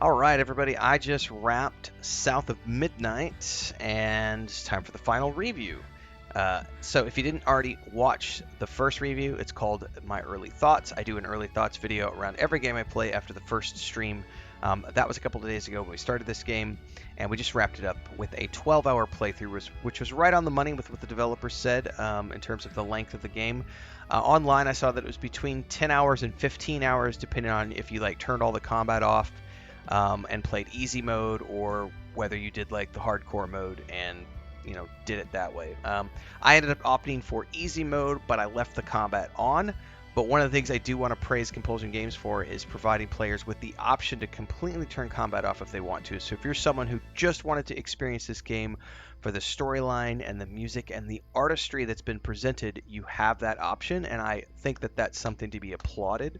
All right, everybody, I just wrapped South of Midnight, and it's time for the final review. So if you didn't already watch the first review, it's called My Early Thoughts. I do an early thoughts video around every game I play after the first stream. That was a couple of days ago when we started this game, and we just wrapped it up with a 12-hour playthrough, which was right on the money with what the developers said in terms of the length of the game. Online, I saw that it was between 10 hours and 15 hours, depending on if you turned all the combat off and played easy mode, or whether you did the hardcore mode and did it that way. I ended up opting for easy mode, but I left the combat on. But one of the things I do want to praise Compulsion Games for is providing players with the option to completely turn combat off if they want to. So if you're someone who just wanted to experience this game for the storyline and the music and the artistry that's been presented, you have that option, and I think that that's something to be applauded.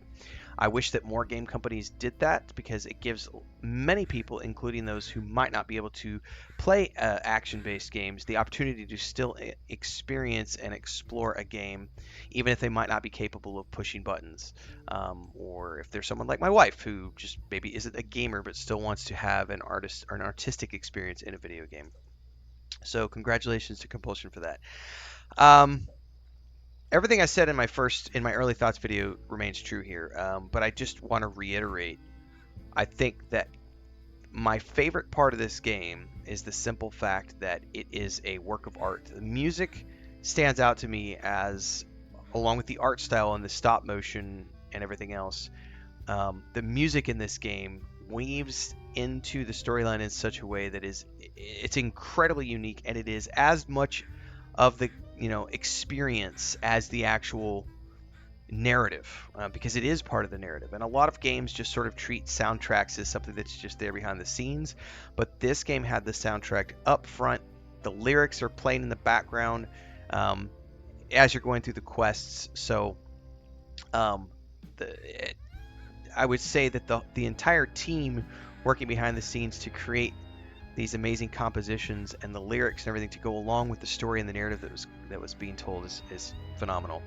I wish that more game companies did that, because it gives many people, including those who might not be able to play action-based games, the opportunity to still experience and explore a game, even if they might not be capable of pushing buttons. Or if there's someone like my wife who just maybe isn't a gamer but still wants to have an artistic experience in a video game. So congratulations to Compulsion for that. Everything I said in my early thoughts video remains true here, but I just want to reiterate. I think that my favorite part of this game is the simple fact that it is a work of art. The music stands out to me as, along with the art style and the stop motion and everything else, the music in this game weaves into the storyline in such a way that it's incredibly unique, and it is as much of the experience as the actual narrative, because it is part of the narrative. And a lot of games just sort of treat soundtracks as something that's just there behind the scenes, but this game had the soundtrack up front. The lyrics are playing in the background as you're going through the quests. So I would say that the entire team working behind the scenes to create these amazing compositions and the lyrics and everything to go along with the story and the narrative that was being told is phenomenal.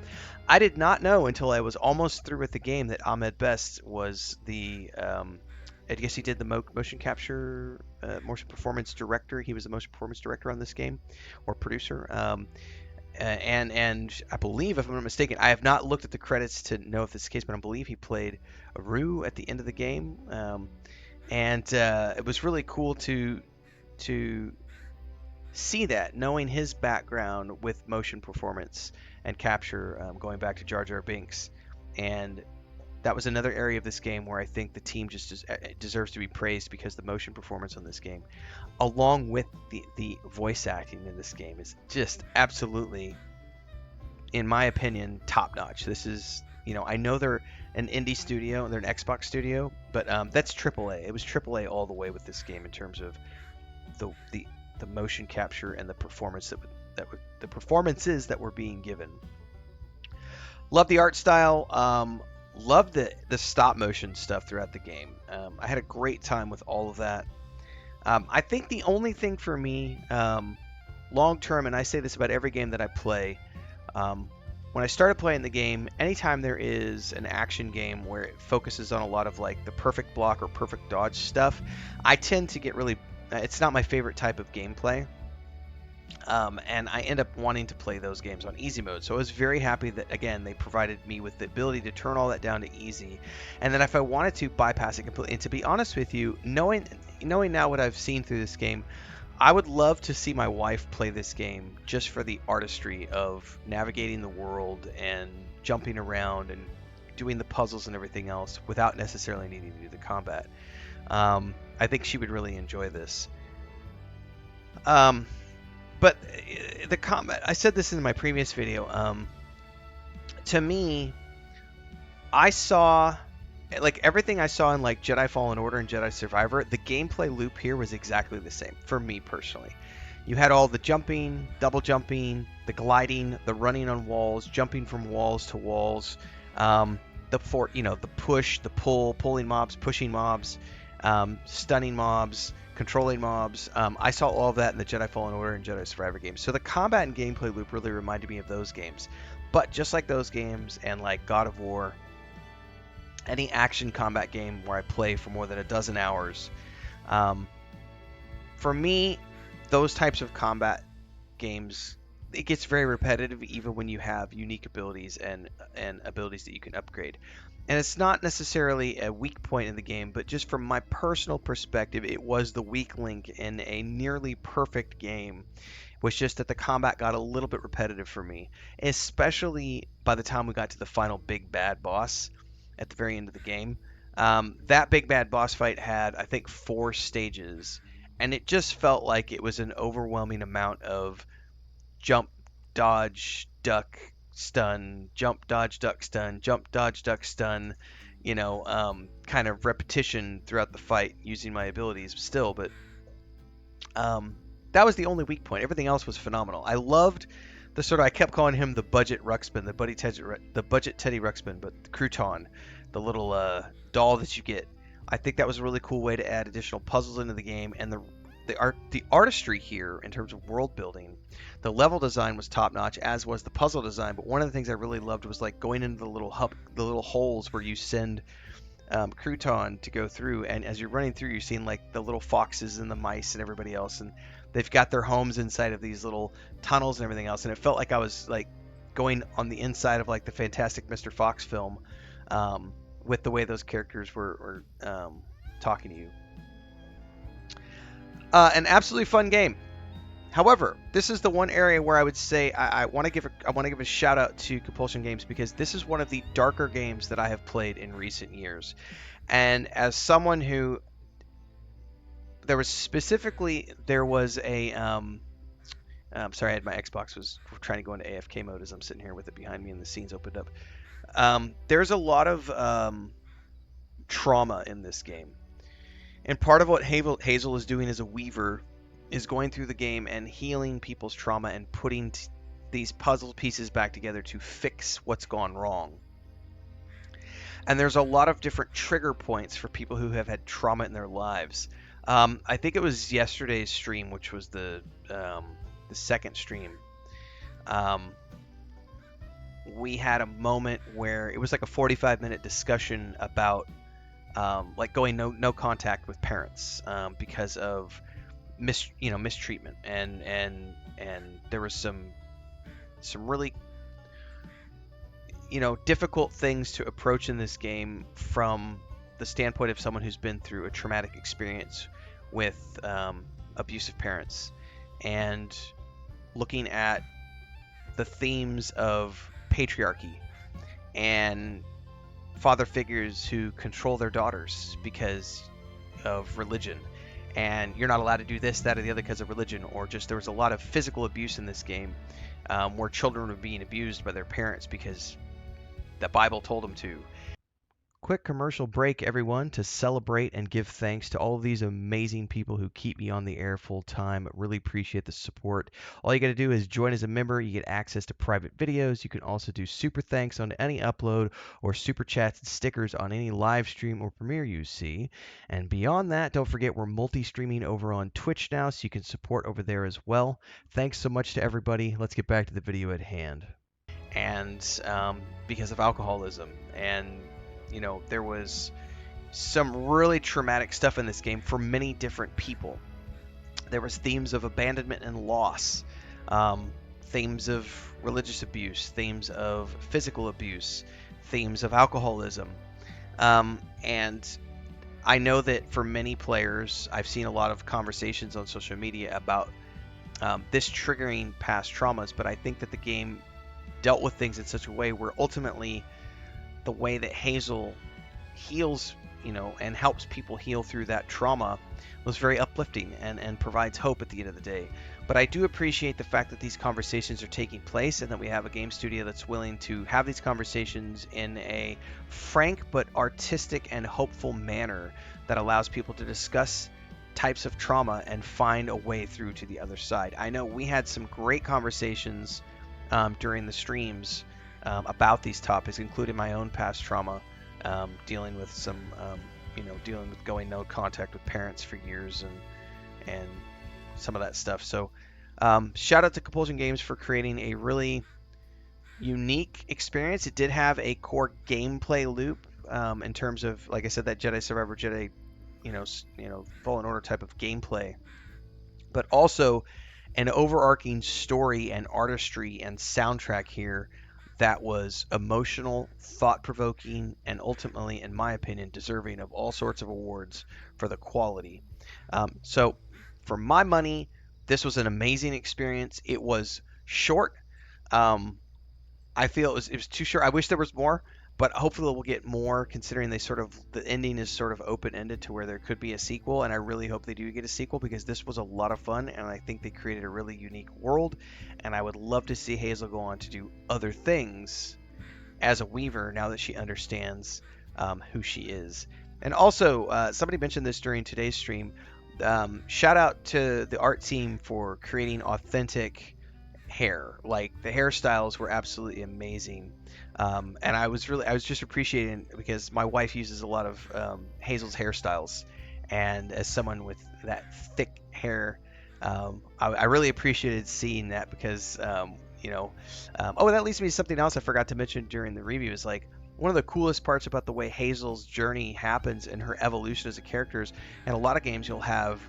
I did not know until I was almost through with the game that Ahmed Best was the I guess he did the motion capture, motion performance director. He was the motion performance director on this game, or producer. And I believe, if I'm not mistaken, I have not looked at the credits to know if this is the case, but I believe he played Aru at the end of the game. And it was really cool to see that, knowing his background with motion performance and capture, going back to Jar Jar Binks. And that was another area of this game where I think the team just deserves to be praised, because the motion performance on this game, along with the voice acting in this game, is just absolutely, in my opinion, top notch. This is, I know they're an indie studio, they're an Xbox studio, but that's AAA. It was AAA all the way with this game in terms of the motion capture and the performances that were being given. Love the art style. Love the stop motion stuff throughout the game. I had a great time with all of that. I think the only thing for me, long term, and I say this about every game that I play, when I started playing the game, anytime there is an action game where it focuses on a lot of the perfect block or perfect dodge stuff, I tend to get really, it's not my favorite type of gameplay. And I end up wanting to play those games on easy mode. So I was very happy that, again, they provided me with the ability to turn all that down to easy. And then if I wanted to bypass it completely, and to be honest with you, knowing now what I've seen through this game, I would love to see my wife play this game just for the artistry of navigating the world and jumping around and doing the puzzles and everything else without necessarily needing to do the combat. I think she would really enjoy this. But the combat, I said this in my previous video, to me, I saw, everything I saw in Jedi Fallen Order and Jedi Survivor, the gameplay loop here was exactly the same for me personally. You had all the jumping, double jumping, the gliding, the running on walls, jumping from walls to walls, the push, the pull, pulling mobs, pushing mobs, stunning mobs, controlling mobs. I saw all of that in the Jedi Fallen Order and Jedi Survivor games. So the combat and gameplay loop really reminded me of those games. But just like those games, and like God of War, any action combat game where I play for more than a dozen hours. Um, for me, those types of combat games, it gets very repetitive even when you have unique abilities and abilities that you can upgrade. And it's not necessarily a weak point in the game, but just from my personal perspective, it was the weak link in a nearly perfect game. Was just that the combat got a little bit repetitive for me, especially by the time we got to the final big bad boss at the very end of the game. That big bad boss fight had, I think, 4 stages, and it just felt like it was an overwhelming amount of jump, dodge, duck, stun, jump, dodge, duck, stun, jump, dodge, duck, stun. Kind of repetition throughout the fight using my abilities still, but um, that was the only weak point. Everything else was phenomenal. I loved the sort of, I kept calling him the budget Ruxpin, the budget Teddy Ruxpin, but the crouton, the little doll that you get. I think that was a really cool way to add additional puzzles into the game, and the artistry here in terms of world building, the level design was top notch, as was the puzzle design. But one of the things I really loved was like going into the little holes where you send crouton to go through, and as you're running through, you're seeing like the little foxes and the mice and everybody else, and they've got their homes inside of these little tunnels and everything else, and it felt like I was like going on the inside of like the Fantastic Mr. Fox film, with the way those characters were talking to you. An absolutely fun game. However, this is the one area where I would say I want to give a shout out to Compulsion Games, because this is one of the darker games that I have played in recent years. And as someone who there was a sorry, I had my Xbox was trying to go into AFK mode as I'm sitting here with it behind me and the scenes opened up. There's a lot of trauma in this game. And part of what Hazel is doing as a weaver is going through the game and healing people's trauma and putting these puzzle pieces back together to fix what's gone wrong. And there's a lot of different trigger points for people who have had trauma in their lives. I think it was yesterday's stream, which was the second stream. We had a moment where it was like a 45-minute discussion about like going no contact with parents because of mistreatment, and there was some really difficult things to approach in this game from the standpoint of someone who's been through a traumatic experience with abusive parents, and looking at the themes of patriarchy and father figures who control their daughters because of religion, and you're not allowed to do this, that, or the other because of religion, or just there was a lot of physical abuse in this game, where children were being abused by their parents because the Bible told them to. Quick commercial break, everyone, to celebrate and give thanks to all of these amazing people who keep me on the air full time. Really appreciate the support. All you got to do is join as a member. You get access to private videos. You can also do super thanks on any upload, or super chats and stickers on any live stream or premiere you see. And beyond that, don't forget we're multi-streaming over on Twitch now, so you can support over there as well. Thanks so much to everybody. Let's get back to the video at hand. And because of alcoholism, and there was some really traumatic stuff in this game for many different people. There was themes of abandonment and loss, themes of religious abuse, themes of physical abuse, themes of alcoholism. And I know that for many players, I've seen a lot of conversations on social media about this triggering past traumas, but I think that the game dealt with things in such a way where ultimately the way that Hazel heals, and helps people heal through that trauma was very uplifting and provides hope at the end of the day. But I do appreciate the fact that these conversations are taking place, and that we have a game studio that's willing to have these conversations in a frank but artistic and hopeful manner that allows people to discuss types of trauma and find a way through to the other side. I know we had some great conversations during the streams about these topics, including my own past trauma, dealing with some, dealing with going no contact with parents for years, and some of that stuff. So shout out to Compulsion Games for creating a really unique experience. It did have a core gameplay loop in terms of, like I said, that Jedi Survivor, Jedi, Fallen Order type of gameplay, but also an overarching story and artistry and soundtrack here that was emotional, thought provoking, and ultimately, in my opinion, deserving of all sorts of awards for the quality. So, for my money, this was an amazing experience. It was short. Um, I feel it was too short. I wish there was more, but hopefully we'll get more considering the ending is sort of open ended to where there could be a sequel, and I really hope they do get a sequel because this was a lot of fun and I think they created a really unique world, and I would love to see Hazel go on to do other things as a Weaver now that she understands who she is. And also, somebody mentioned this during today's stream. Shout out to the art team for creating authentic hair. Like the hairstyles were absolutely amazing, and I was just appreciating because my wife uses a lot of Hazel's hairstyles, and as someone with that thick hair, I really appreciated seeing that because oh, that leads me to something else I forgot to mention during the review. Is like one of the coolest parts about the way Hazel's journey happens and her evolution as a character is, in a lot of games you'll have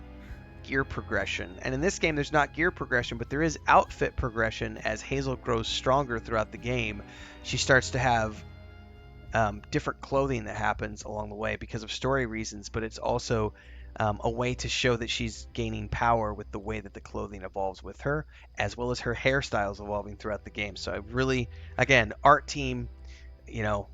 gear progression. And in this game, there's not gear progression, but there is outfit progression as Hazel grows stronger throughout the game. She starts to have different clothing that happens along the way because of story reasons, but it's also a way to show that she's gaining power with the way that the clothing evolves with her, as well as her hairstyles evolving throughout the game. So I really, again, art team, you know,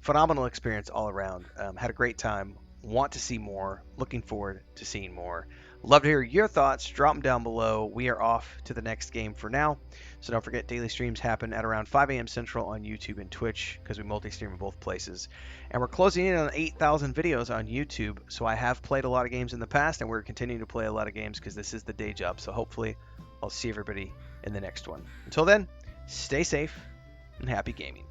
phenomenal experience all around. Had a great time. Want to see more. Looking forward to seeing more. Love to hear your thoughts. Drop them down below. We are off to the next game for now. So don't forget, daily streams happen at around 5 a.m. Central on YouTube and Twitch because we multi-stream in both places. And we're closing in on 8,000 videos on YouTube. So I have played a lot of games in the past, and we're continuing to play a lot of games because this is the day job. So hopefully I'll see everybody in the next one. Until then, stay safe and happy gaming.